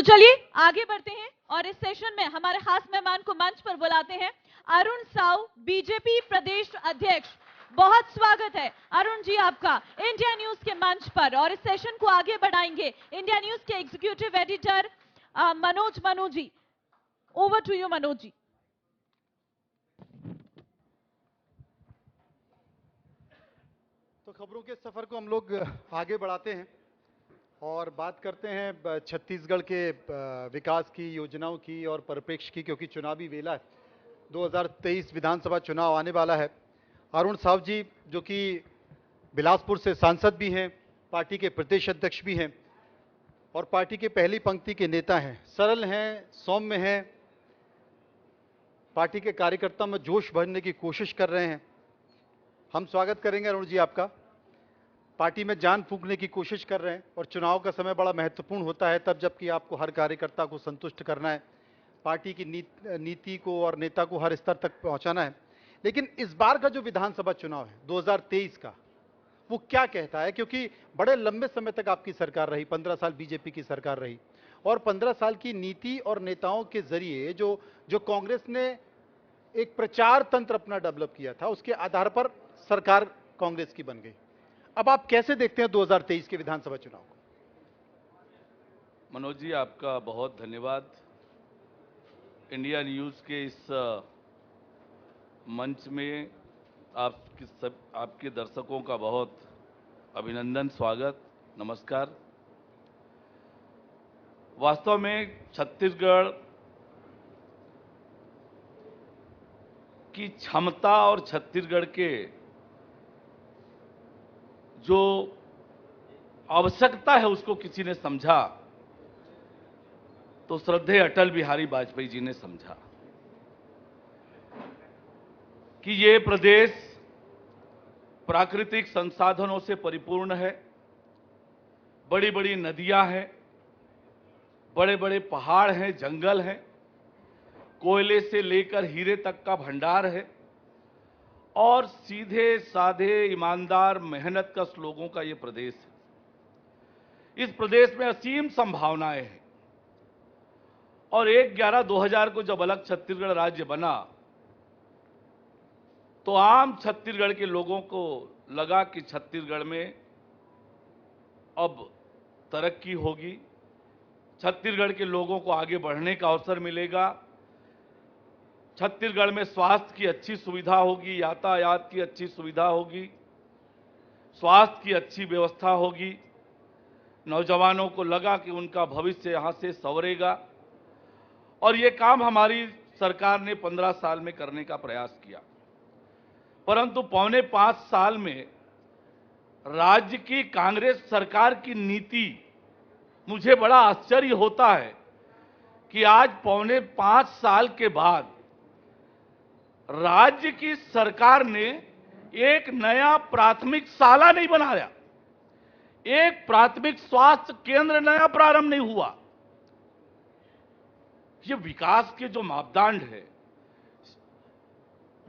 तो चलिए आगे बढ़ते हैं और इस सेशन में हमारे खास मेहमान को मंच पर बुलाते हैं। अरुण साव, बीजेपी प्रदेश अध्यक्ष। बहुत स्वागत है अरुण जी आपका इंडिया न्यूज के मंच पर। और इस सेशन को आगे बढ़ाएंगे इंडिया न्यूज के executive editor Manoj Manu ji. Over to you Manoj ji. तो खबरों के सफर को हम लोग आगे बढ़ाते हैं और बात करते हैं छत्तीसगढ़ के विकास की, योजनाओं की और परिप्रेक्ष्य की, क्योंकि चुनावी वेला है। 2023 विधानसभा चुनाव आने वाला है। अरुण साव जी जो कि बिलासपुर से सांसद भी हैं, पार्टी के प्रदेश अध्यक्ष भी हैं और पार्टी के पहली पंक्ति के नेता हैं। सरल हैं, सौम्य हैं, पार्टी के कार्यकर्ता में जोश भरने की कोशिश कर रहे हैं। हम स्वागत करेंगे अरुण जी आपका। पार्टी में जान फूंकने की कोशिश कर रहे हैं और चुनाव का समय बड़ा महत्वपूर्ण होता है तब, जबकि आपको हर कार्यकर्ता को संतुष्ट करना है, पार्टी की नीति को और नेता को हर स्तर तक पहुंचाना है। लेकिन इस बार का जो विधानसभा चुनाव है 2023 का, वो क्या कहता है? क्योंकि बड़े लंबे समय तक आपकी सरकार रही, 15 साल बीजेपी की सरकार रही और 15 साल की नीति और नेताओं के जरिए जो कांग्रेस ने एक प्रचार तंत्र अपना डेवलप किया था, उसके आधार पर सरकार कांग्रेस की बन गई। अब आप कैसे देखते हैं 2023 के विधानसभा चुनाव को? मनोज जी, आपका बहुत धन्यवाद। इंडिया न्यूज़ के इस मंच में आपके दर्शकों का बहुत अभिनंदन, स्वागत, नमस्कार। वास्तव में छत्तीसगढ़ की क्षमता और छत्तीसगढ़ के जो आवश्यकता है उसको किसी ने समझा तो श्रद्धेय अटल बिहारी वाजपेयी जी ने समझा कि ये प्रदेश प्राकृतिक संसाधनों से परिपूर्ण है। बड़ी बड़ी नदियां हैं, बड़े बड़े पहाड़ हैं, जंगल हैं, कोयले से लेकर हीरे तक का भंडार है और सीधे साधे ईमानदार मेहनतकश लोगों का ये प्रदेश है। इस प्रदेश में असीम संभावनाएं हैं और 1/11/2000 को जब अलग छत्तीसगढ़ राज्य बना तो आम छत्तीसगढ़ के लोगों को लगा कि छत्तीसगढ़ में अब तरक्की होगी, छत्तीसगढ़ के लोगों को आगे बढ़ने का अवसर मिलेगा, छत्तीसगढ़ में स्वास्थ्य की अच्छी सुविधा होगी, यातायात की अच्छी सुविधा होगी, स्वास्थ्य की अच्छी व्यवस्था होगी। नौजवानों को लगा कि उनका भविष्य यहां से संवरेगा और ये काम हमारी सरकार ने 15 साल में करने का प्रयास किया। परंतु पौने 5 साल में राज्य की कांग्रेस सरकार की नीति, मुझे बड़ा आश्चर्य होता है कि आज पौने 5 साल के बाद राज्य की सरकार ने एक नया प्राथमिक शाला नहीं बनाया, एक प्राथमिक स्वास्थ्य केंद्र नया प्रारंभ नहीं हुआ। ये विकास के जो मापदंड है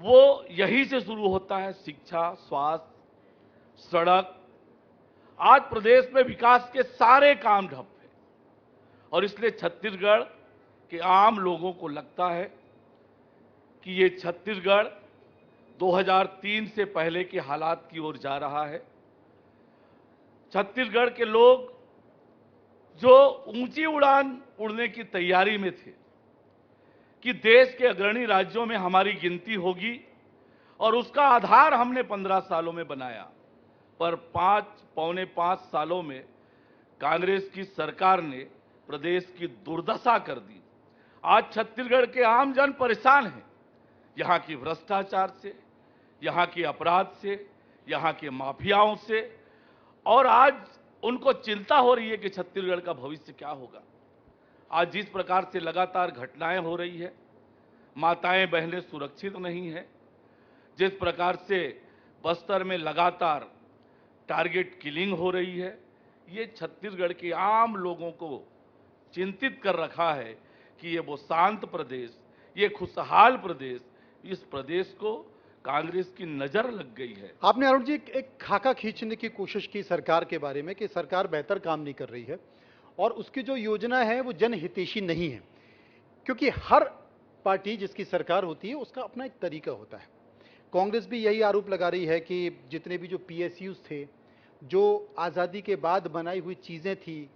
वो यहीं से शुरू होता है, शिक्षा, स्वास्थ्य, सड़क। आज प्रदेश में विकास के सारे काम ठप हैं और इसलिए छत्तीसगढ़ के आम लोगों को लगता है कि ये छत्तीसगढ़ 2003 से पहले के हालात की ओर जा रहा है। छत्तीसगढ़ के लोग जो ऊंची उड़ान उड़ने की तैयारी में थे कि देश के अग्रणी राज्यों में हमारी गिनती होगी और उसका आधार हमने 15 सालों में बनाया, पर पौने 5 सालों में कांग्रेस की सरकार ने प्रदेश की दुर्दशा कर दी। आज छत्तीसगढ़ के आम जन परेशान हैं, यहाँ की भ्रष्टाचार से, यहाँ के अपराध से, यहाँ के माफियाओं से, और आज उनको चिंता हो रही है कि छत्तीसगढ़ का भविष्य क्या होगा। आज जिस प्रकार से लगातार घटनाएं हो रही है, माताएं बहनें सुरक्षित नहीं है, जिस प्रकार से बस्तर में लगातार टारगेट किलिंग हो रही है, ये छत्तीसगढ़ के आम लोगों को चिंतित कर रखा है कि ये वो शांत प्रदेश, ये खुशहाल प्रदेश, इस प्रदेश को कांग्रेस की नजर लग गई है। आपने अरुण जी एक खाका खींचने की कोशिश की सरकार के बारे में कि सरकार बेहतर काम नहीं कर रही है और उसकी जो योजना है वो जनहितैषी नहीं है, क्योंकि हर पार्टी जिसकी सरकार होती है उसका अपना एक तरीका होता है। कांग्रेस भी यही आरोप लगा रही है कि जितने भी जो पीएसयूज थे, जो आज़ादी के बाद बनाई हुई चीज़ें थी,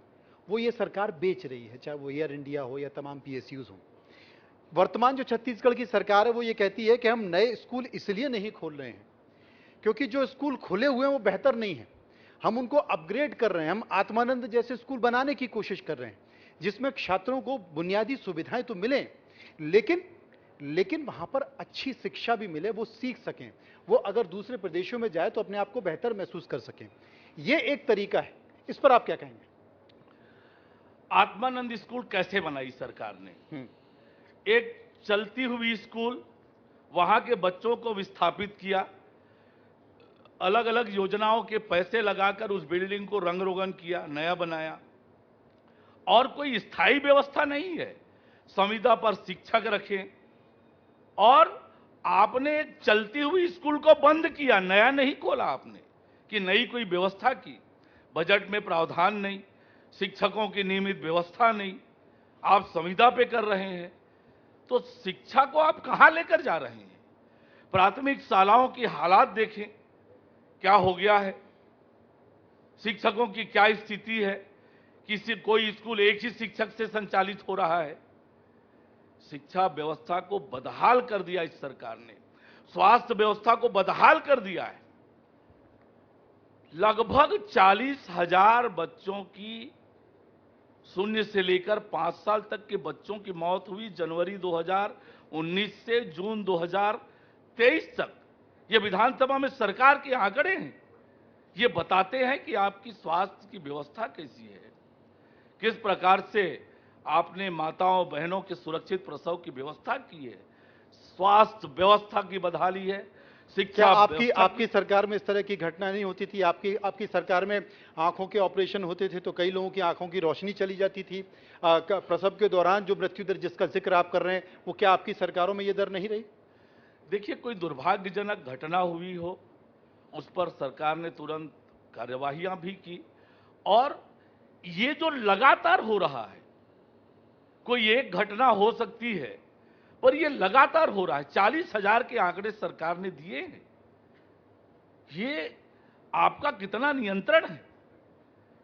वो ये सरकार बेच रही है, चाहे वो एयर इंडिया हो या तमाम पीएसयूज हों। वर्तमान जो छत्तीसगढ़ की सरकार है वो ये कहती है कि हम नए स्कूल इसलिए नहीं खोल रहे हैं क्योंकि जो स्कूल खुले हुए हैं वो बेहतर नहीं है, हम उनको अपग्रेड कर रहे हैं। हम आत्मानंद जैसे स्कूल बनाने की कोशिश कर रहे हैं जिसमें छात्रों को बुनियादी सुविधाएं तो मिलें, लेकिन वहां पर अच्छी शिक्षा भी मिले, वो सीख सकें, वो अगर दूसरे प्रदेशों में जाए तो अपने आप को बेहतर महसूस कर सकें। ये एक तरीका है, इस पर आप क्या कहेंगे? आत्मानंद स्कूल कैसे बनाई सरकार ने? एक चलती हुई स्कूल, वहां के बच्चों को विस्थापित किया, अलग अलग योजनाओं के पैसे लगाकर उस बिल्डिंग को रंग रोगन किया, नया बनाया, और कोई स्थायी व्यवस्था नहीं है। संविदा पर शिक्षक रखे और आपने एक चलती हुई स्कूल को बंद किया, नया नहीं खोला आपने कि नई कोई व्यवस्था की। बजट में प्रावधान नहीं, शिक्षकों की नियमित व्यवस्था नहीं, आप संविदा पे कर रहे हैं, तो शिक्षा को आप कहां लेकर जा रहे हैं? प्राथमिक शालाओं की हालात देखें, क्या हो गया है, शिक्षकों की क्या स्थिति है, कोई स्कूल एक ही शिक्षक से संचालित हो रहा है। शिक्षा व्यवस्था को बदहाल कर दिया इस सरकार ने, स्वास्थ्य व्यवस्था को बदहाल कर दिया है। लगभग 40,000 बच्चों की, 0 से लेकर 5 साल तक के बच्चों की मौत हुई जनवरी 2019 से जून 2023 तक। ये विधानसभा में सरकार के आंकड़े हैं, ये बताते हैं कि आपकी स्वास्थ्य की व्यवस्था कैसी है, किस प्रकार से आपने माताओं बहनों के सुरक्षित प्रसव की व्यवस्था की है, स्वास्थ्य व्यवस्था की बदहाली है, शिक्षा। क्या आपकी सरकार में इस तरह की घटना नहीं होती थी? आपकी सरकार में आंखों के ऑपरेशन होते थे तो कई लोगों की आंखों की रोशनी चली जाती थी। प्रसव के दौरान जो मृत्यु दर जिसका जिक्र आप कर रहे हैं, वो क्या आपकी सरकारों में ये दर नहीं रही? देखिए, कोई दुर्भाग्यजनक घटना हुई हो, उस पर सरकार ने तुरंत कार्यवाहियां भी की, और ये जो लगातार हो रहा है, कोई एक घटना हो सकती है पर ये लगातार हो रहा है। 40,000 के आंकड़े सरकार ने दिए हैं, ये आपका कितना नियंत्रण है?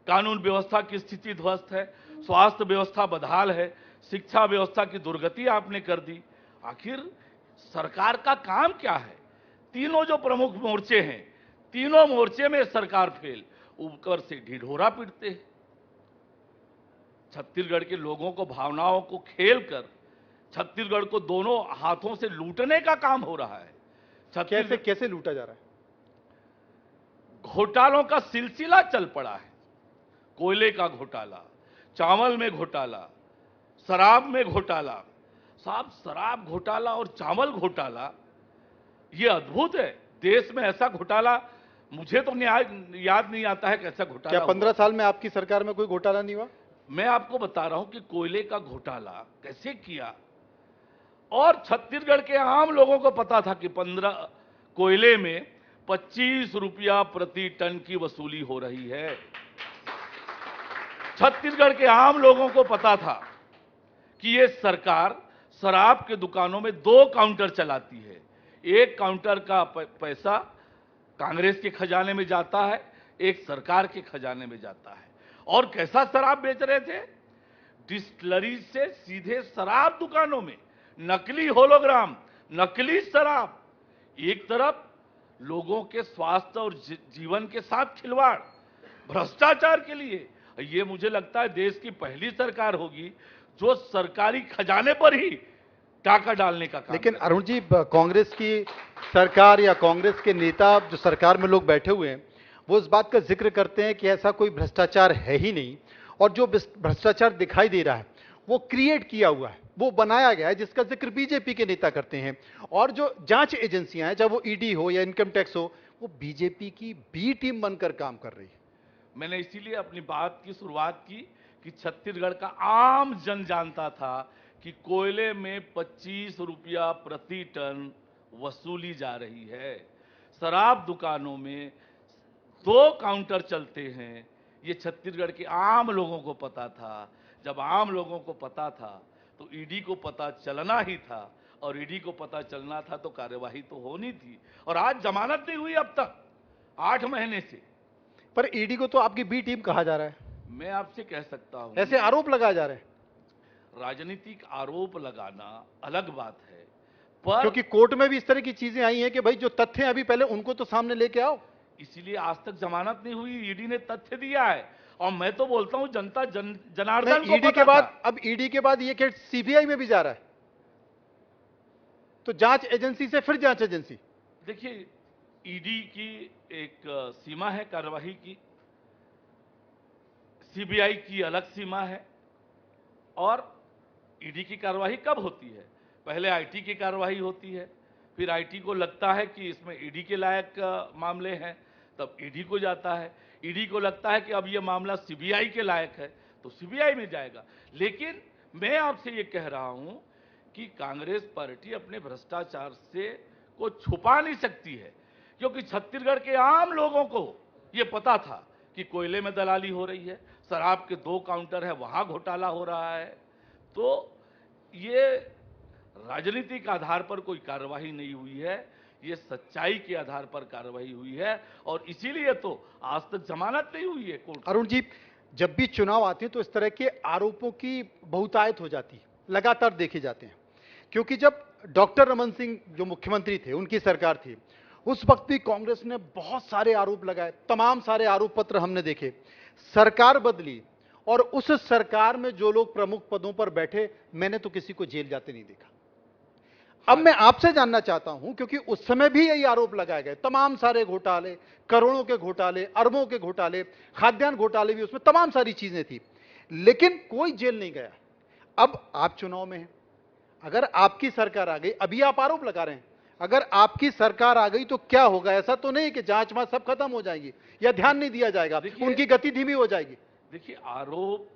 कानून व्यवस्था की स्थिति ध्वस्त है, स्वास्थ्य व्यवस्था बदहाल है, शिक्षा व्यवस्था की दुर्गति आपने कर दी। आखिर सरकार का काम क्या है? तीनों जो प्रमुख मोर्चे हैं, तीनों मोर्चे में सरकार फेल, ऊपर से ढिढोरा पीटते हैं। छत्तीसगढ़ के लोगों को, भावनाओं को खेलकर छत्तीसगढ़ को दोनों हाथों से लूटने का काम हो रहा है। कैसे लूटा जा रहा है? घोटालों का सिलसिला चल पड़ा है। कोयले का घोटाला, चावल में घोटाला, शराब में घोटाला। साहब, शराब घोटाला और चावल घोटाला, ये अद्भुत है। देश में ऐसा घोटाला मुझे तो याद नहीं आता है कि ऐसा घोटाला। क्या 15 साल में आपकी सरकार में कोई घोटाला नहीं हुआ? मैं आपको बता रहा हूं कि कोयले का घोटाला कैसे किया, और छत्तीसगढ़ के आम लोगों को पता था कि 15 कोयले में 25 रुपया प्रति टन की वसूली हो रही है। छत्तीसगढ़ के आम लोगों को पता था कि ये सरकार शराब के दुकानों में 2 काउंटर चलाती है। एक काउंटर का पैसा कांग्रेस के खजाने में जाता है, एक सरकार के खजाने में जाता है। और कैसा शराब बेच रहे थे? डिस्टिलरी से सीधे शराब दुकानों में, नकली होलोग्राम, नकली शराब। एक तरफ लोगों के स्वास्थ्य और जीवन के साथ खिलवाड़, भ्रष्टाचार के लिए। ये मुझे लगता है देश की पहली सरकार होगी जो सरकारी खजाने पर ही टाका डालने का काम। लेकिन अरुण जी, कांग्रेस की सरकार या कांग्रेस के नेता जो सरकार में लोग बैठे हुए हैं, वो इस बात का जिक्र करते हैं कि ऐसा कोई भ्रष्टाचार है ही नहीं, और जो भ्रष्टाचार दिखाई दे रहा है वो क्रिएट किया हुआ है, वो बनाया गया है, जिसका जिक्र बीजेपी के नेता करते हैं। और जो जांच एजेंसियां हैं, चाहे वो ईडी हो या इनकम टैक्स हो, वो बीजेपी की बी टीम बनकर काम कर रही है। मैंने इसीलिए अपनी बात की शुरुआत की कि छत्तीसगढ़ का आम जन जानता था कि कोयले में 25 रुपया प्रति टन वसूली जा रही है। शराब दुकानों में 2 काउंटर चलते हैं, ये छत्तीसगढ़ के आम लोगों को पता था। जब आम लोगों को पता था तो ईडी को पता चलना ही था, और ईडी को पता चलना था तो कार्यवाही तो होनी थी। और आज जमानत नहीं हुई अब तक 8 महीने से। पर ईडी को तो आपकी बी टीम कहा जा रहा है, मैं आपसे कह सकता हूं, ऐसे आरोप लगाए जा रहे हैं। राजनीतिक आरोप लगाना अलग बात है, पर क्योंकि कोर्ट में भी इस तरह की चीजें आई हैं कि भाई जो तथ्य हैं अभी पहले उनको तो सामने लेके आओ। इसीलिए आज तक जमानत नहीं हुई। ईडी ने तथ्य दिया है, और मैं तो बोलता हूं जनता जनार्दन को ईडी के पता बाद, था। अब ईडी के बाद ये केस सीबीआई में भी जा रहा है, तो जांच एजेंसी से फिर जांच एजेंसी। देखिए, ईडी की एक सीमा है कार्यवाही की, सीबीआई की अलग सीमा है। और ईडी की कार्यवाही कब होती है? पहले आईटी की कार्यवाही होती है, फिर आईटी को लगता है कि इसमें ईडी के लायक मामले हैं, तब ईडी को जाता है। ईडी को लगता है कि अब यह मामला सीबीआई के लायक है, तो सीबीआई में जाएगा। लेकिन मैं आपसे ये कह रहा हूं कि कांग्रेस पार्टी अपने भ्रष्टाचार से को छुपा नहीं सकती है, क्योंकि छत्तीसगढ़ के आम लोगों को यह पता था कि कोयले में दलाली हो रही है, शराब के 2 काउंटर है वहां घोटाला हो रहा है। तो ये राजनीतिक आधार पर कोई कार्यवाही नहीं हुई है, ये सच्चाई के आधार पर कार्यवाही हुई है, और इसीलिए तो आज तक जमानत नहीं हुई है कोर्ट। अरुण जी, जब भी चुनाव आते हैं तो इस तरह के आरोपों की बहुतायत हो जाती है, लगातार देखे जाते हैं। क्योंकि जब डॉक्टर रमन सिंह जो मुख्यमंत्री थे, उनकी सरकार थी, उस वक्त भी कांग्रेस ने बहुत सारे आरोप लगाए, तमाम सारे आरोप पत्र हमने देखे। सरकार बदली और उस सरकार में जो लोग प्रमुख पदों पर बैठे, मैंने तो किसी को जेल जाते नहीं देखा। अब मैं आपसे जानना चाहता हूं, क्योंकि उस समय भी यही आरोप लगाए गए, तमाम सारे घोटाले, करोड़ों के घोटाले, अरबों के घोटाले, खाद्यान्न घोटाले भी उसमें तमाम सारी चीजें थी, लेकिन कोई जेल नहीं गया। अब आप चुनाव में हैं, अगर आपकी सरकार आ गई, अभी आप आरोप लगा रहे हैं, अगर आपकी सरकार आ गई तो क्या होगा? ऐसा तो नहीं कि जांच में सब खत्म हो जाएगी या ध्यान नहीं दिया जाएगा, उनकी गति धीमी हो जाएगी। देखिए, आरोप,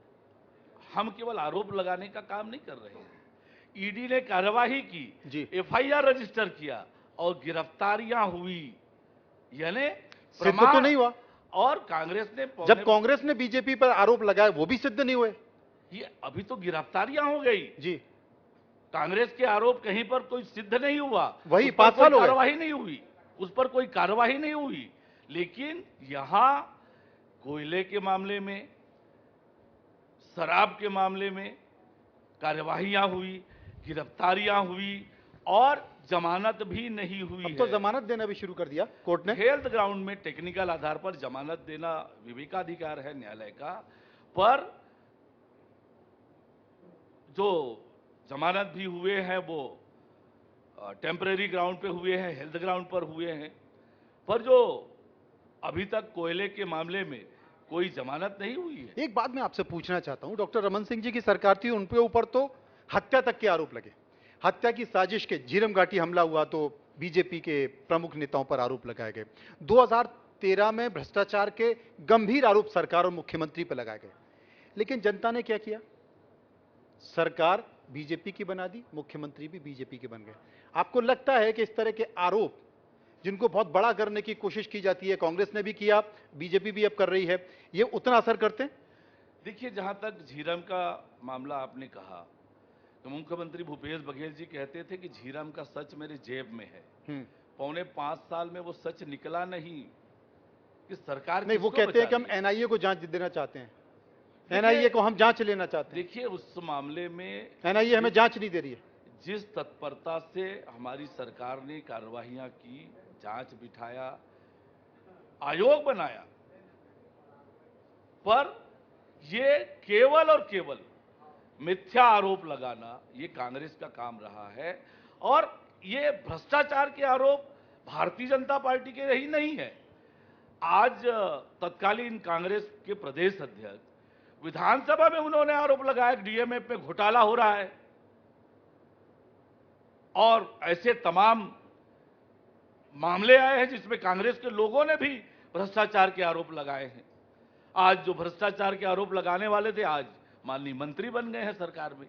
हम केवल आरोप लगाने का काम नहीं कर रहे हैं। ईडी ने कार्यवाही की, एफआईआर रजिस्टर किया और गिरफ्तारियां हुई, यानी सिद्ध तो नहीं हुआ। और कांग्रेस ने, जब कांग्रेस ने बीजेपी पर आरोप लगाए वो भी सिद्ध नहीं हुए। ये अभी तो गिरफ्तारियां हो गई जी, कांग्रेस के आरोप कहीं पर कोई सिद्ध नहीं हुआ, वही 5 साल हो गए, कार्रवाई नहीं हुई, उस पर कोई कार्रवाई नहीं हुई। लेकिन यहां कोयले के मामले में, शराब के मामले में कार्यवाहियां हुई, गिरफ्तारियां हुई, और जमानत भी नहीं हुई। अब तो जमानत देना भी शुरू कर दिया कोर्ट ने। हेल्थ ग्राउंड में टेक्निकल आधार पर जमानत देना विवेकाधिकार है न्यायालय का, पर जो जमानत भी हुए हैं वो टेम्परेरी ग्राउंड पे हुए हैं, हेल्थ ग्राउंड पर हुए हैं। पर जो अभी तक कोयले के मामले में कोई जमानत नहीं हुई है। एक बात मैं आपसे पूछना चाहता हूं, डॉक्टर रमन सिंह जी की सरकार थी, उनके ऊपर तो हत्या तक के आरोप लगे, हत्या की साजिश के, झीरम घाटी हमला हुआ तो बीजेपी के प्रमुख नेताओं पर आरोप लगाए गए। 2013 में भ्रष्टाचार के गंभीर आरोप सरकार और मुख्यमंत्री पर लगाए गए, लेकिन जनता ने क्या किया? सरकार बीजेपी की बना दी, मुख्यमंत्री भी बीजेपी के बन गए। आपको लगता है कि इस तरह के आरोप, जिनको बहुत बड़ा करने की कोशिश की जाती है, कांग्रेस ने भी किया, बीजेपी भी अब कर रही है, ये उतना असर करते हैं? देखिए, जहां तक झीरम का मामला आपने कहा, तो मुख्यमंत्री भूपेश बघेल जी कहते थे कि झीरम का सच मेरे जेब में है। पौने 5 साल में वो सच निकला नहीं कि सरकार नहीं, वो कहते हैं कि हम एनआईए को जांच देना चाहते हैं, एनआईए को हम जांच लेना चाहते हैं। देखिए, उस मामले में एनआईए हमें जांच नहीं दे रही है। जिस तत्परता से हमारी सरकार ने कार्यवाहियां की, जांच बिठाया, आयोग बनाया, पर ये केवल और केवल मिथ्या आरोप लगाना ये कांग्रेस का काम रहा है। और ये भ्रष्टाचार के आरोप भारतीय जनता पार्टी के ही नहीं है। आज तत्कालीन कांग्रेस के प्रदेश अध्यक्ष विधानसभा में उन्होंने आरोप लगाया कि डीएमएफ में घोटाला हो रहा है, और ऐसे तमाम मामले आए हैं जिसमें कांग्रेस के लोगों ने भी भ्रष्टाचार के आरोप लगाए हैं। आज जो भ्रष्टाचार के आरोप लगाने वाले थे, आज माननीय मंत्री बन गए हैं सरकार में,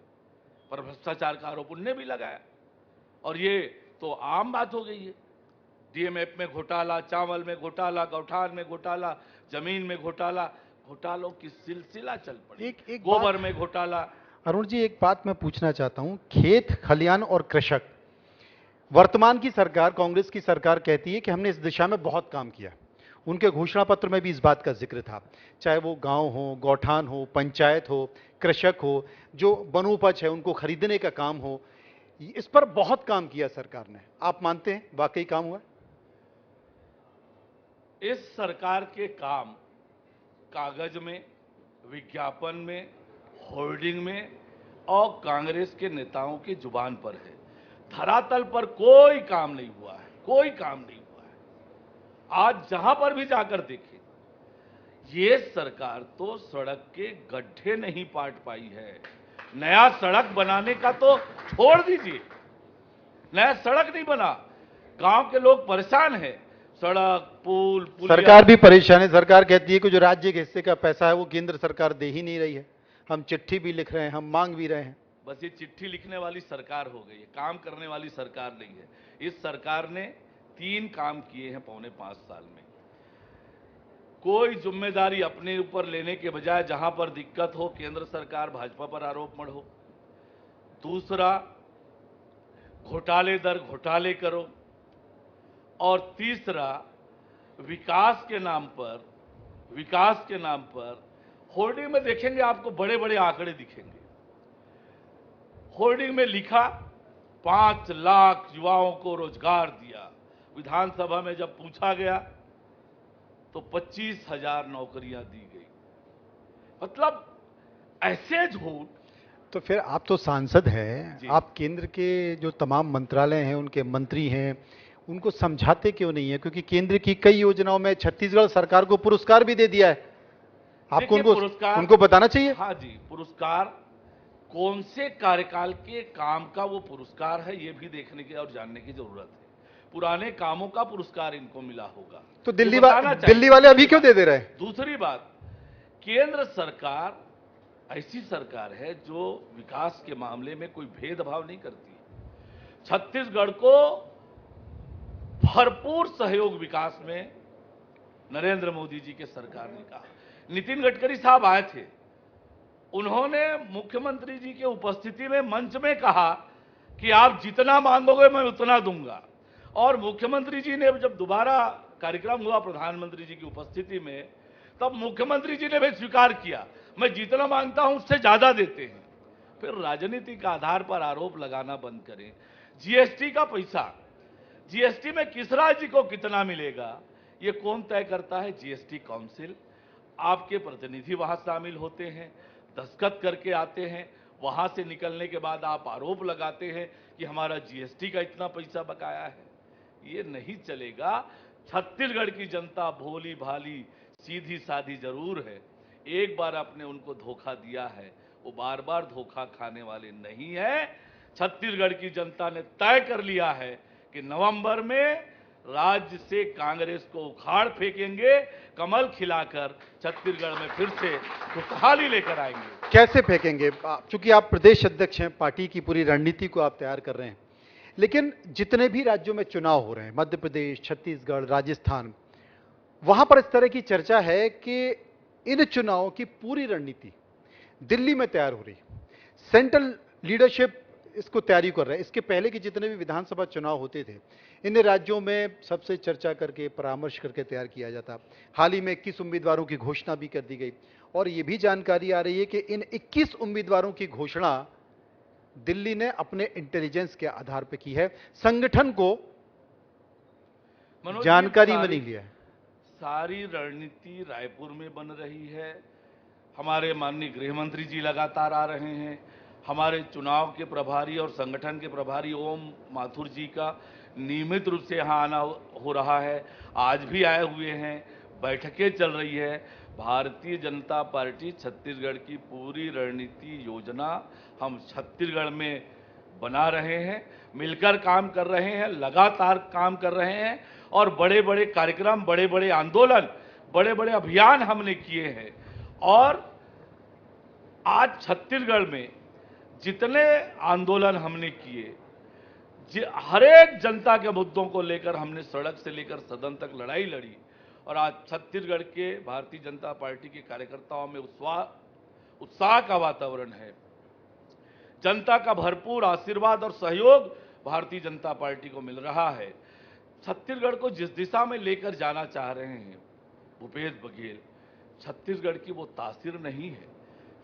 पर भ्रष्टाचार का आरोप उनने भी लगाया, और ये तो आम बात हो गई है। डीएमएफ में घोटाला, चावल में घोटाला, गौठान में घोटाला, जमीन में घोटाला, घोटालों की सिलसिला चल पड़ी। एक गोबर में घोटाला। अरुण जी, एक बात मैं पूछना चाहता हूं, खेत खलियान और कृषक, वर्तमान की सरकार, कांग्रेस की सरकार कहती है कि हमने इस दिशा में बहुत काम किया। उनके घोषणा पत्र में भी इस बात का जिक्र था, चाहे वो गांव हो, गौठान हो, पंचायत हो, कृषक हो, जो वनोपज है उनको खरीदने का काम हो, इस पर बहुत काम किया सरकार ने। आप मानते हैं वाकई काम हुआ? इस सरकार के काम कागज में, विज्ञापन में, होर्डिंग में और कांग्रेस के नेताओं की जुबान पर है। धरातल पर कोई काम नहीं हुआ है, कोई काम नहीं हुआ है। आज जहां पर भी जाकर देखें, ये सरकार तो सड़क के गड्ढे नहीं पाट पाई है। नया सड़क बनाने का तो छोड़ दीजिए, नया सड़क नहीं बना। गांव के लोग परेशान हैं। सड़क, पुल, पुलिया। सरकार भी परेशान है। सरकार कहती है कि जो राज्य के हिस्से का पैसा है वो केंद्र सरकार दे ही नहीं रही है। हम चिट्ठी भी लिख रहे हैं, हम मांग भी रहे हैं। बस ये चिट्ठी लिखने वाली सरकार हो गई है, काम करने वाली सरकार नहीं है। इस सरकार ने 3 काम किए हैं पौने 5 साल में। कोई जिम्मेदारी अपने ऊपर लेने के बजाय जहां पर दिक्कत हो केंद्र सरकार, भाजपा पर आरोप मढ़ो। दूसरा, घोटाले दर घोटाले करो। और तीसरा, विकास के नाम पर होर्डिंग में देखेंगे आपको बड़े बड़े आंकड़े दिखेंगे। होर्डिंग में लिखा 5 लाख युवाओं को रोजगार दिया। विधानसभा में जब पूछा गया तो 25,000 नौकरियां दी गई। मतलब ऐसे झूठ। तो फिर आप तो सांसद हैं, आप केंद्र के जो तमाम मंत्रालय हैं उनके मंत्री हैं, उनको समझाते क्यों नहीं है? क्योंकि केंद्र की कई योजनाओं में छत्तीसगढ़ सरकार को पुरस्कार भी दे दिया है। आपको उनको बताना चाहिए। हाँ जी, पुरस्कार कौन से कार्यकाल के काम का वो पुरस्कार है, ये भी देखने की और जानने की जरूरत है। पुराने कामों का पुरस्कार इनको मिला होगा तो दिल्ली वाले अभी क्यों दे रहे हैं? दूसरी बात, केंद्र सरकार ऐसी सरकार है जो विकास के मामले में कोई भेदभाव नहीं करती। छत्तीसगढ़ को भरपूर सहयोग विकास में नरेंद्र मोदी जी के सरकार ने कहा। नितिन गडकरी साहब आए थे, उन्होंने मुख्यमंत्री जी के उपस्थिति में मंच में कहा कि आप जितना मांगोगे मैं उतना दूंगा। और मुख्यमंत्री जी ने जब दोबारा कार्यक्रम हुआ प्रधानमंत्री जी की उपस्थिति में, तब मुख्यमंत्री जी ने भी स्वीकार किया, मैं जितना मांगता हूं उससे ज्यादा देते हैं। फिर राजनीति के आधार पर आरोप लगाना बंद करें। जीएसटी का पैसा, जीएसटी में किस राज्य को कितना मिलेगा ये कौन तय करता है? GST council. आपके प्रतिनिधि वहां शामिल होते हैं, दस्तखत करके आते हैं, वहां से निकलने के बाद आप आरोप लगाते हैं कि हमारा जीएसटी का इतना पैसा बकाया है। ये नहीं चलेगा। छत्तीसगढ़ की जनता भोली भाली सीधी साधी जरूर है। एक बार आपने उनको धोखा दिया है, वो बार बार धोखा खाने वाले नहीं है। छत्तीसगढ़ की जनता ने तय कर लिया है कि नवंबर में राज्य से कांग्रेस को उखाड़ फेंकेंगे, कमल खिलाकर छत्तीसगढ़ में फिर से खुशहाली लेकर आएंगे। कैसे फेंकेंगे? चूंकि आप प्रदेश अध्यक्ष हैं, पार्टी की पूरी रणनीति को आप तैयार कर रहे हैं, लेकिन जितने भी राज्यों में चुनाव हो रहे हैं, मध्य प्रदेश, छत्तीसगढ़, राजस्थान, वहां पर इस तरह की चर्चा है कि इन चुनावों की पूरी रणनीति दिल्ली में तैयार हो रही है। सेंट्रल लीडरशिप इसको तैयारी कर रहा है। इसके पहले के जितने भी विधानसभा चुनाव होते थे, इन राज्यों में सबसे चर्चा करके, परामर्श करके तैयार किया जाता। हाल ही में 21 उम्मीदवारों की घोषणा भी कर दी गई और यह भी जानकारी आ रही है कि इन 21 उम्मीदवारों की घोषणा दिल्ली ने अपने इंटेलिजेंस के आधार पर की है, संगठन को जानकारी में नहीं लिया है। सारी रणनीति रायपुर में बन रही है। हमारे माननीय गृह मंत्री जी लगातार आ रहे हैं। हमारे चुनाव के प्रभारी और संगठन के प्रभारी ओम माथुर जी का नियमित रूप से यहाँ आना हो रहा है, आज भी आए हुए हैं, बैठकें चल रही है। भारतीय जनता पार्टी छत्तीसगढ़ की पूरी रणनीति योजना हम छत्तीसगढ़ में बना रहे हैं, मिलकर काम कर रहे हैं, लगातार काम कर रहे हैं और बड़े बड़े कार्यक्रम, बड़े बड़े आंदोलन, बड़े बड़े अभियान हमने किए हैं। और आज छत्तीसगढ़ में जितने आंदोलन हमने किए, हर एक जनता के मुद्दों को लेकर हमने सड़क से लेकर सदन तक लड़ाई लड़ी और आज छत्तीसगढ़ के भारतीय जनता पार्टी के कार्यकर्ताओं में उत्साह का वातावरण है। जनता का भरपूर आशीर्वाद और सहयोग भारतीय जनता पार्टी को मिल रहा है। छत्तीसगढ़ को जिस दिशा में लेकर जाना चाह रहे हैं भूपेश बघेल, छत्तीसगढ़ की वो तासीर नहीं है।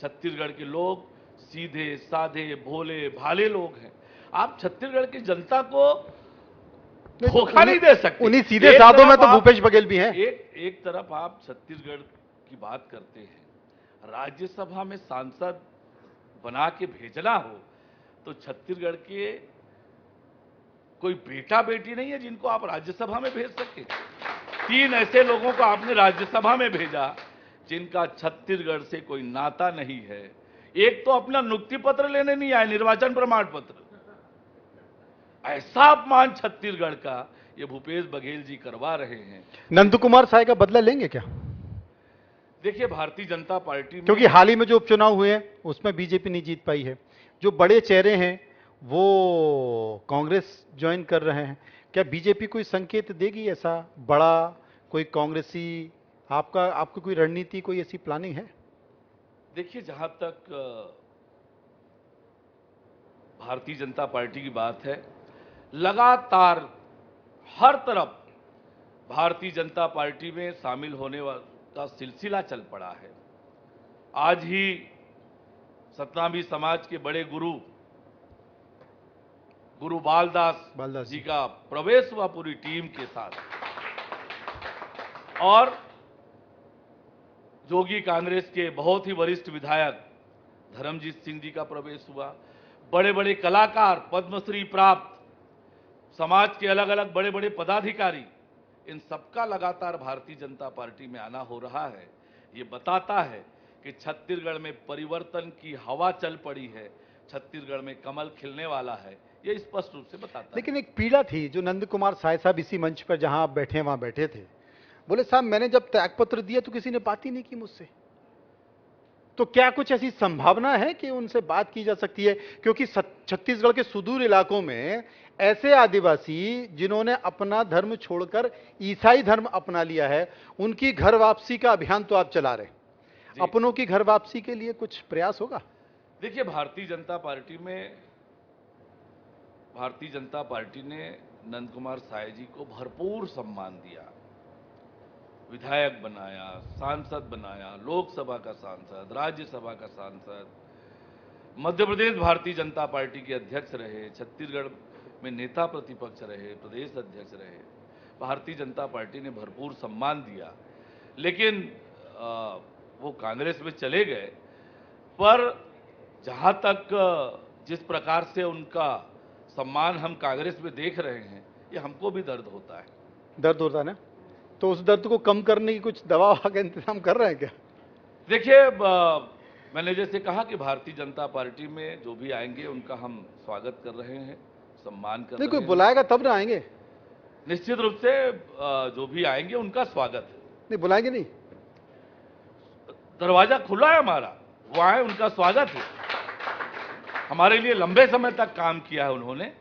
छत्तीसगढ़ के लोग सीधे साधे भोले भाले लोग हैं। आप छत्तीसगढ़ की जनता को धोखा नहीं दे सकते। उन्हीं सीधे साधों में तो भूपेश बघेल भी हैं। एक तरफ आप छत्तीसगढ़ की बात करते हैं, राज्यसभा में सांसद बना के भेजना हो तो छत्तीसगढ़ के कोई बेटा बेटी नहीं है जिनको आप राज्यसभा में भेज सके। 3 ऐसे लोगों को आपने राज्यसभा में भेजा जिनका छत्तीसगढ़ से कोई नाता नहीं है। एक तो अपना नियुक्ति पत्र लेने नहीं आए, निर्वाचन प्रमाण पत्र। ऐसा अपमान छत्तीसगढ़ का ये भूपेश बघेल जी करवा रहे हैं। नंदकुमार साय का बदला लेंगे क्या? देखिए, भारतीय जनता पार्टी में, क्योंकि हाल ही में जो उपचुनाव हुए हैं उसमें बीजेपी नहीं जीत पाई है, जो बड़े चेहरे हैं वो कांग्रेस ज्वाइन कर रहे हैं, क्या बीजेपी कोई संकेत देगी ऐसा बड़ा, कोई कांग्रेसी? आपको कोई रणनीति, कोई ऐसी प्लानिंग है? देखिए, जहां तक भारतीय जनता पार्टी की बात है, लगातार हर तरफ भारतीय जनता पार्टी में शामिल होने का सिलसिला चल पड़ा है। आज ही सतनामी समाज के बड़े गुरु बालदास जी का प्रवेश हुआ पूरी टीम के साथ, और जोगी कांग्रेस के बहुत ही वरिष्ठ विधायक धर्मजीत सिंह जी का प्रवेश हुआ। बड़े बड़े कलाकार, पद्मश्री प्राप्त समाज के अलग अलग बड़े बड़े पदाधिकारी, इन सबका लगातार भारतीय जनता पार्टी में आना हो रहा है। ये बताता है कि छत्तीसगढ़ में परिवर्तन की हवा चल पड़ी है, छत्तीसगढ़ में कमल खिलने वाला है, ये स्पष्ट रूप से बताता है। लेकिन एक पीड़ा थी जो नंदकुमार साय साहब इसी मंच पर जहां आप बैठे वहां बैठे थे, बोले साहब मैंने जब त्यागपत्र दिया तो किसी ने बात ही नहीं की मुझसे। तो क्या कुछ ऐसी संभावना है कि उनसे बात की जा सकती है? क्योंकि छत्तीसगढ़ के सुदूर इलाकों में ऐसे आदिवासी जिन्होंने अपना धर्म छोड़कर ईसाई धर्म अपना लिया है, उनकी घर वापसी का अभियान तो आप चला रहे, अपनों की घर वापसी के लिए कुछ प्रयास होगा? देखिए, भारतीय जनता पार्टी ने नंदकुमार साय जी को भरपूर सम्मान दिया, विधायक बनाया, सांसद बनाया, लोकसभा का सांसद, राज्यसभा का सांसद, मध्य प्रदेश भारतीय जनता पार्टी के अध्यक्ष रहे, छत्तीसगढ़ में नेता प्रतिपक्ष रहे, प्रदेश अध्यक्ष रहे। भारतीय जनता पार्टी ने भरपूर सम्मान दिया, लेकिन वो कांग्रेस में चले गए। पर जहां तक जिस प्रकार से उनका सम्मान हम कांग्रेस में देख रहे हैं, ये हमको भी दर्द होता है। दर्द होता है ना? तो उस दर्द को कम करने की कुछ दवा का इंतजाम कर रहे हैं क्या? देखिए, मैंने जैसे कहा कि भारतीय जनता पार्टी में जो भी आएंगे उनका हम स्वागत कर रहे हैं, सम्मान कर रहे हैं। कोई बुलाएगा तब ना आएंगे? निश्चित रूप से जो भी आएंगे उनका स्वागत है। नहीं बुलाएंगे नहीं? दरवाजा खुला है हमारा, वो आए, उनका स्वागत है। हमारे लिए लंबे समय तक काम किया है उन्होंने।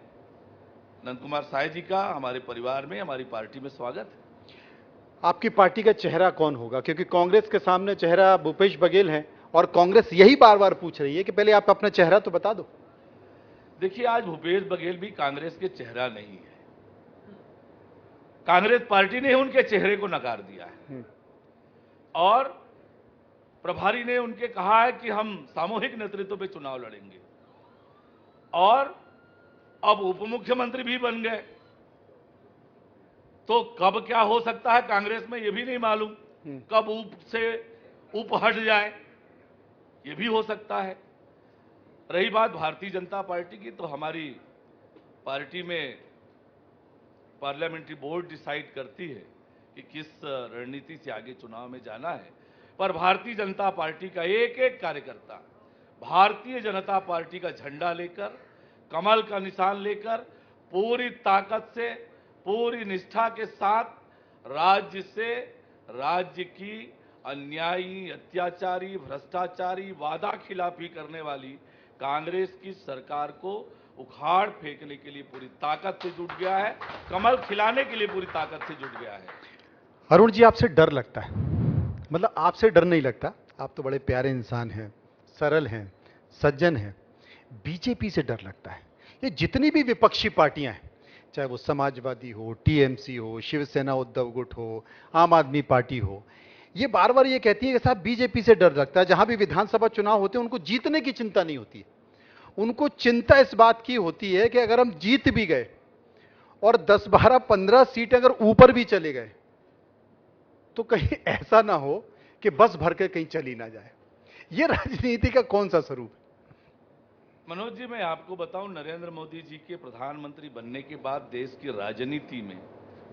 नंदकुमार साय जी का हमारे परिवार में, हमारी पार्टी में स्वागत है। आपकी पार्टी का चेहरा कौन होगा? क्योंकि कांग्रेस के सामने चेहरा भूपेश बघेल है और कांग्रेस यही बार बार पूछ रही है कि पहले आप अपना चेहरा तो बता दो। देखिए, आज भूपेश बघेल भी कांग्रेस के चेहरा नहीं है। कांग्रेस पार्टी ने उनके चेहरे को नकार दिया है और प्रभारी ने उनके कहा है कि हम सामूहिक नेतृत्व पे चुनाव लड़ेंगे, और अब उप मुख्यमंत्री भी बन गए। तो कब क्या हो सकता है कांग्रेस में, यह भी नहीं मालूम। कब ऊप से ऊप हट जाए, यह भी हो सकता है। रही बात भारतीय जनता पार्टी की, तो हमारी पार्टी में पार्लियामेंट्री बोर्ड डिसाइड करती है कि किस रणनीति से आगे चुनाव में जाना है। पर भारतीय जनता पार्टी का एक एक कार्यकर्ता भारतीय जनता पार्टी का झंडा लेकर, कमल का निशान लेकर, पूरी ताकत से, पूरी निष्ठा के साथ राज्य की अन्यायी, अत्याचारी, भ्रष्टाचारी, वादा खिलाफी करने वाली कांग्रेस की सरकार को उखाड़ फेंकने के लिए पूरी ताकत से जुट गया है, कमल खिलाने के लिए पूरी ताकत से जुट गया है। अरुण जी, आपसे डर लगता है, मतलब आपसे डर नहीं लगता, आप तो बड़े प्यारे इंसान हैं, सरल हैं, सज्जन हैं। बीजेपी से डर लगता है। ये जितनी भी विपक्षी पार्टियां हैं, चाहे वो समाजवादी हो, टीएमसी हो, शिवसेना उद्धव गुट हो, आम आदमी पार्टी हो, ये बार बार ये कहती है कि साहब बीजेपी से डर लगता है। जहां भी विधानसभा चुनाव होते हैं उनको जीतने की चिंता नहीं होती है, उनको चिंता इस बात की होती है कि अगर हम जीत भी गए और 10, 12, 15 सीटें अगर ऊपर भी चले गए तो कहीं ऐसा ना हो कि बस भर के कहीं चली ना जाए। ये राजनीति का कौन सा स्वरूप है? मनोज जी, मैं आपको बताऊं, नरेंद्र मोदी जी के प्रधानमंत्री बनने के बाद देश की राजनीति में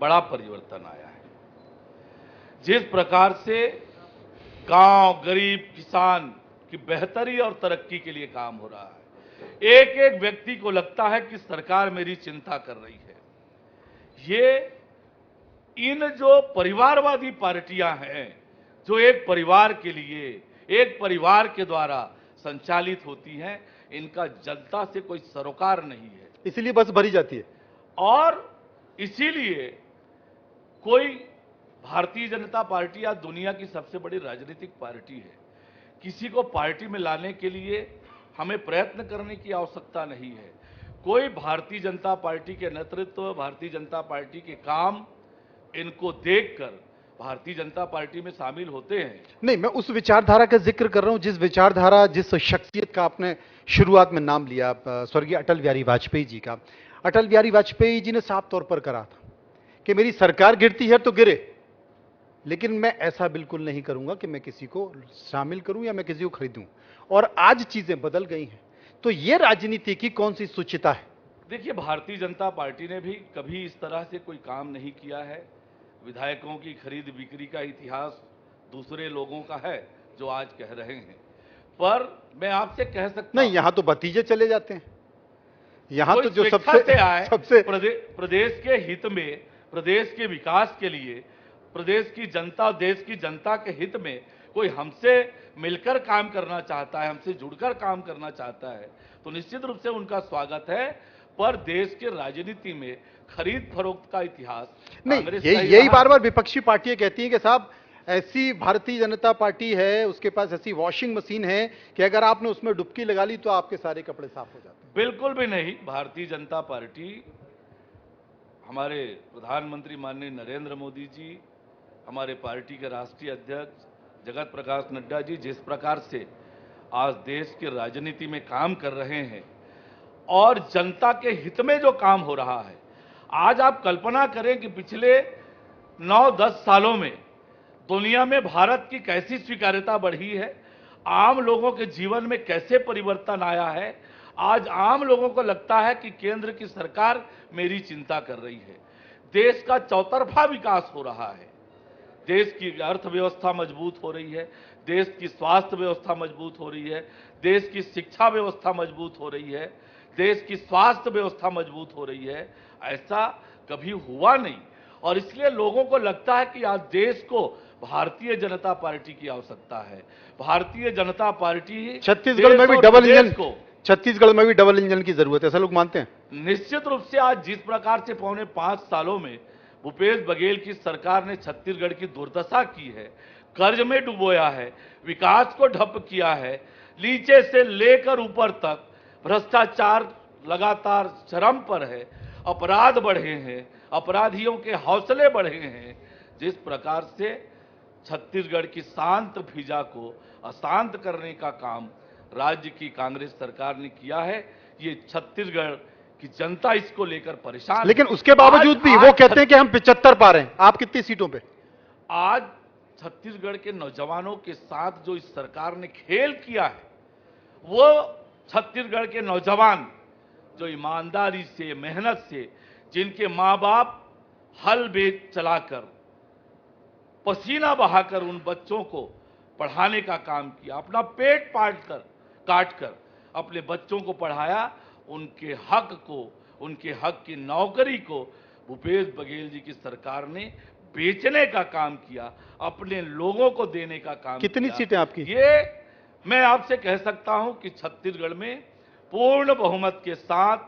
बड़ा परिवर्तन आया है। जिस प्रकार से गांव, गरीब, किसान की बेहतरी और तरक्की के लिए काम हो रहा है, एक एक व्यक्ति को लगता है कि सरकार मेरी चिंता कर रही है। ये इन जो परिवारवादी पार्टियां हैं, जो एक परिवार के लिए, एक परिवार के द्वारा संचालित होती हैं, इनका जनता से कोई सरोकार नहीं है, इसलिए बस भरी जाती है। और इसीलिए कोई भारतीय जनता पार्टी आज दुनिया की सबसे बड़ी राजनीतिक पार्टी है। किसी को पार्टी में लाने के लिए हमें प्रयत्न करने की आवश्यकता नहीं है। कोई भारतीय जनता पार्टी के नेतृत्व, भारतीय जनता पार्टी के काम, इनको देखकर भारतीय जनता पार्टी में शामिल होते हैं। नहीं, मैं उस विचारधारा का जिक्र कर रहा हूं, जिस विचारधारा, जिस शख्सियत का आपने शुरुआत में नाम लिया, स्वर्गीय अटल बिहारी वाजपेयी जी का। अटल बिहारी वाजपेयी जी ने साफ तौर पर कहा था कि मेरी सरकार गिरती है तो गिरे, लेकिन मैं ऐसा बिल्कुल नहीं करूंगा कि मैं किसी को शामिल करूं या मैं किसी को खरीदूं। और आज चीजें बदल गई हैं, तो यह राजनीति की कौन सी सूचिता है? देखिए, भारतीय जनता पार्टी ने भी कभी इस तरह से कोई काम नहीं किया है। विधायकों की खरीद बिक्री का इतिहास दूसरे लोगों का है जो आज कह रहे हैं, पर मैं आपसे कह सकता नहीं, यहां तो भतीजे चले जाते हैं। यहां तो जो सबसे प्रदेश के हित में, प्रदेश के विकास के लिए, प्रदेश की जनता, देश की जनता के हित में कोई हमसे मिलकर काम करना चाहता है, हमसे जुड़कर काम करना चाहता है, तो निश्चित रूप से उनका स्वागत है। पर देश के राजनीति में खरीद फरोख्त का इतिहास नहीं, यही बार बार विपक्षी पार्टियां कहती हैं कि साहब ऐसी भारतीय जनता पार्टी है, उसके पास ऐसी वॉशिंग मशीन है कि अगर आपने उसमें डुबकी लगा ली तो आपके सारे कपड़े साफ हो जाते हैं। बिल्कुल भी नहीं। भारतीय जनता पार्टी, हमारे प्रधानमंत्री माननीय नरेंद्र मोदी जी, हमारे पार्टी के राष्ट्रीय अध्यक्ष जगत प्रकाश नड्डा जी जिस प्रकार से आज देश की राजनीति में काम कर रहे हैं और जनता के हित में जो काम हो रहा है, आज आप कल्पना करें कि पिछले 9-10 सालों में दुनिया में भारत की कैसी स्वीकार्यता बढ़ी है, आम लोगों के जीवन में कैसे परिवर्तन आया है। आज आम लोगों को लगता है कि केंद्र की सरकार मेरी चिंता कर रही है। देश का चौतरफा विकास हो रहा है, देश की अर्थव्यवस्था मजबूत हो रही है, देश की स्वास्थ्य व्यवस्था मजबूत हो रही है, देश की शिक्षा व्यवस्था मजबूत हो रही है, देश की स्वास्थ्य व्यवस्था मजबूत हो रही है। ऐसा कभी हुआ नहीं, और इसलिए लोगों को लगता है कि आज देश को भारतीय जनता पार्टी की आवश्यकता है। भारतीय जनता पार्टी ही छत्तीसगढ़ में भी डबल इंजन को, छत्तीसगढ़ में भी डबल इंजन की जरूरत है, ऐसा लोग मानते हैं। निश्चित रूप से आज जिस प्रकार से पौने 5 सालों में भूपेश बघेल की सरकार ने छत्तीसगढ़ की दुर्दशा की है, कर्ज में डुबोया है, विकास को ठप किया है, नीचे से लेकर ऊपर तक भ्रष्टाचार लगातार चरम पर है, अपराध बढ़े हैं, अपराधियों के हौसले बढ़े हैं। जिस प्रकार से छत्तीसगढ़ की शांत फिजा को अशांत करने का काम राज्य की कांग्रेस सरकार ने किया है, ये छत्तीसगढ़ कि जनता इसको लेकर परेशान। लेकिन उसके बावजूद भी वो कहते हैं कि हम 75 पा रहे हैं। आप कितनी सीटों पे? आज छत्तीसगढ़ के नौजवानों के साथ जो इस सरकार ने खेल किया है, वो छत्तीसगढ़ के नौजवान जो ईमानदारी से, मेहनत से, जिनके मां बाप हल बेच चलाकर, पसीना बहाकर उन बच्चों को पढ़ाने का काम किया, अपना पेट काट कर अपने बच्चों को पढ़ाया, उनके हक को, उनके हक की नौकरी को भूपेश बघेल जी की सरकार ने बेचने का काम किया, अपने लोगों को देने का काम किया। कितनी सीटें आपकी? ये मैं आपसे कह सकता हूं कि छत्तीसगढ़ में पूर्ण बहुमत के साथ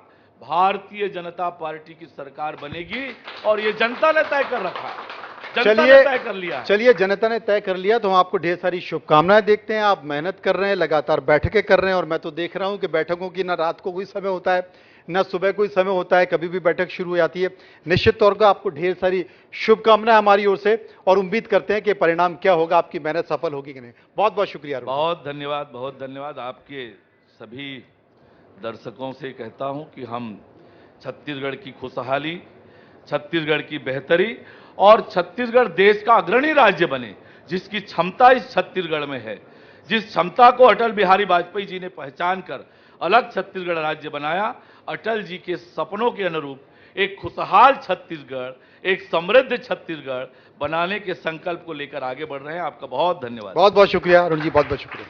भारतीय जनता पार्टी की सरकार बनेगी, और ये जनता ने तय कर रखा है। जनता ने तय कर लिया है। चलिए जनता ने तय कर लिया तो हम आपको ढेर सारी शुभकामनाएं देखते हैं। आप मेहनत कर रहे हैं, लगातार बैठकें कर रहे हैं और मैं तो देख रहा हूं कि बैठकों की ना रात को कोई समय होता है ना सुबह कोई समय होता है, कभी भी बैठक शुरू हो जाती है। निश्चित तौर पर आपको ढेर सारी शुभकामनाएं हमारी ओर से और उम्मीद करते हैं कि परिणाम क्या होगा, आपकी मेहनत सफल होगी कि नहीं। बहुत बहुत शुक्रिया। बहुत धन्यवाद आपके सभी दर्शकों से कहता हूं कि हम छत्तीसगढ़ की खुशहाली, छत्तीसगढ़ की बेहतरी और छत्तीसगढ़ देश का अग्रणी राज्य बने, जिसकी क्षमता इस छत्तीसगढ़ में है, जिस क्षमता को अटल बिहारी वाजपेयी जी ने पहचान कर अलग छत्तीसगढ़ राज्य बनाया, अटल जी के सपनों के अनुरूप एक खुशहाल छत्तीसगढ़, एक समृद्ध छत्तीसगढ़ बनाने के संकल्प को लेकर आगे बढ़ रहे हैं। आपका बहुत धन्यवाद। बहुत बहुत शुक्रिया अरुण जी, बहुत बहुत शुक्रिया।